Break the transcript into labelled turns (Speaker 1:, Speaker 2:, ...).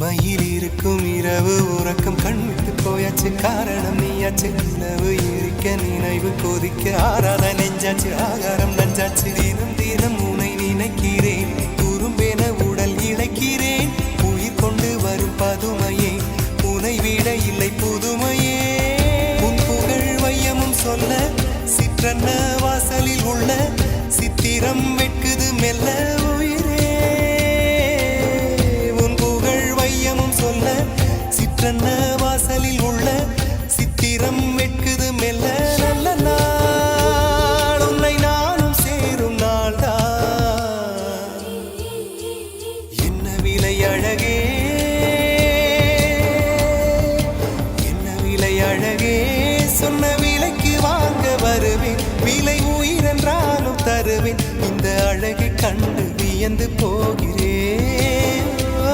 Speaker 1: தனிமையில் இருக்கும் இரவு உறக்கம் கண்விட்டு போயாச்சு காரணம் நீயாச்சு நிலவு எரிக்க நினைவு கொதிக்க ஆறாத நெஞ்சாச்சு ஆகாரம் நஞ்சாச்சு தினம் தினம் உனை நினைக்கிறேன் குறும்பென உடல் இழைக்கிறேன் உயிர் கொண்டு வரும் பதுமையே உனை விட இல்லை புதுமையே உன் புகழ் வையமும் சொல்ல சிற்றன்ன வாசலில் உள்ள சித்திரம் வெட்குது மெல்ல உயிரே உன் புகழ் வையமும் சொல்ல சிற்றன்ன வாசலில் உள்ள சித்திரம் வெட்குது மெல்ல நல்ல நாள் உன்னை நானும் சேரும் நாள்தான் என்ன விலை அழகே என்ன விலை அழகே சொன்ன விலைக்கு வாங்க வருவேன் விலை உயிரென்றாலும் தருவேன் இந்த அழகை கண்டு வியந்து போகிறேன்